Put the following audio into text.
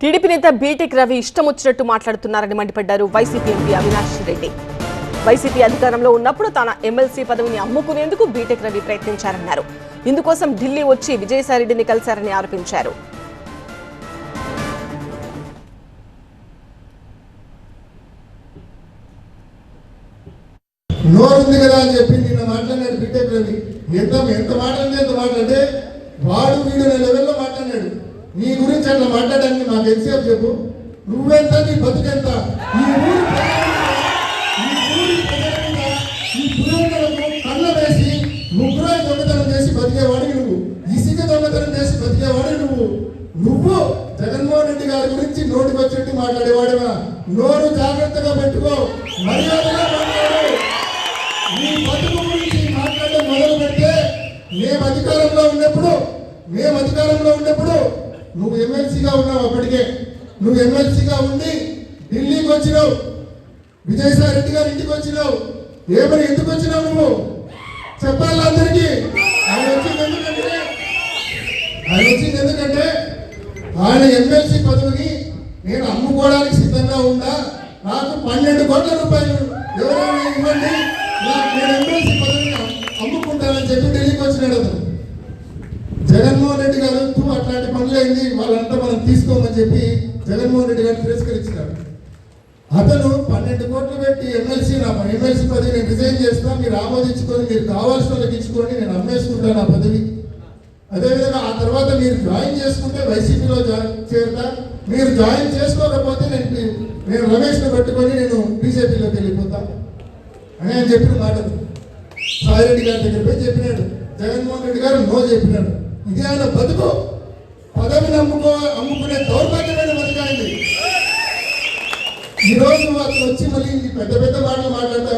TDP నేత BTech Ravi ఇష్టం వచ్చినట్టు మాట్లాడుతున్నారని మండిపడ్డారు YCP MP Avinash Reddy. YCP అధికారంలో ఉన్నప్పుడు తన ఎమ్మెల్సీ పదవిని అమ్ముకునేందుకు బీటెక్ రవి ప్రయత్నించారన్నారు. ఇందుకోసం ఢిల్లీ వచ్చి విజయసాయిరెడ్డిని కలిశారని ఆరోపించారు. నోరుంది కదా అని చెప్పి నిన్న మాట్లాడాడు బీటెక్ రవి. ఎంత మాట్లాడితే వాడు వీడు లెవెల్లో మాట్లాడాడు. నీ గురించి అట్లా మాట్లాడడానికి మాకు ఎంతసేపు చెప్పు. నువ్వెంత, నీ బతుకెంత? ఈ పురోగతులకు కళ్ళ వేసి ముగ్గురాయి దొంగతనం చేసి బతికేవాడు నువ్వు. ఇసుక దొంగతనం చేసి బతికేవాడు నువ్వు జగన్మోహన్ రెడ్డి గారి గురించి నోటికి వచ్చేట్టు మాట్లాడేవాడుగా. నోరు జాగ్రత్తగా పెట్టుకో, మర్యాదగా మాట్లాడు. నీ బతుకు గురించి మాట్లాడడం మొదలు పెడితే మేము అధికారంలో ఉన్నప్పుడు నువ్వు ఎమ్మెల్సీగా ఉన్నావు. అప్పటికే నువ్వు ఎమ్మెల్సీగా ఉండి ఢిల్లీకి వచ్చినావు, విజయసాయి రెడ్డి గారి ఇంటికి వచ్చినావు. ఏమని ఎందుకు వచ్చినావు నువ్వు చెప్పాలి అందరికీ. ఆయన వచ్చింది ఎందుకంటే ఆయన ఎమ్మెల్సీ పదవిని నేను అమ్ముకోవడానికి సిద్ధంగా ఉన్నా, నాకు 12 కోట్ల రూపాయలు ఎవరైనా ఇవ్వండి, నేను ఎమ్మెల్సీ పదవిని అమ్ముకుంటానని చెప్పి ఢిల్లీకి వచ్చినాడు అతను. జగన్మోహన్ రెడ్డి గారు అట్లాంటి పనులైంది వాళ్ళంతా మనం తీసుకోమని చెప్పి జగన్మోహన్ రెడ్డి గారు తిరస్కరించినారు. అతను 12 కోట్లు పెట్టి ఎమ్మెల్సీ పదవి నేను రిజైన్ చేస్తా, మీరు ఆమోదించుకొని మీరు కావాల్సిన వాళ్ళకి ఇచ్చుకొని నేను అమ్మేసుకుంటాను ఆ పదవి. అదేవిధంగా ఆ తర్వాత మీరు జాయిన్ చేసుకుంటే వైసీపీలో చేరుతా, మీరు జాయిన్ చేసుకోకపోతే నేను రమేష్ను పెట్టుకొని నేను బీజేపీలోకి వెళ్ళిపోతా అని ఆయన చెప్పిన మాటలు సాయిరెడ్డి గారి దగ్గర పోయి చెప్పినాడు. జగన్మోహన్ రెడ్డి గారు నో చెప్పినాడు. ఇది ఆయన బతుకు. పదవిని అమ్ముకునే దౌర్భాగ్యమైన బతుకైంది. ఈరోజు అతను వచ్చి మళ్ళీ పెద్ద మాటలు మాట్లాడతా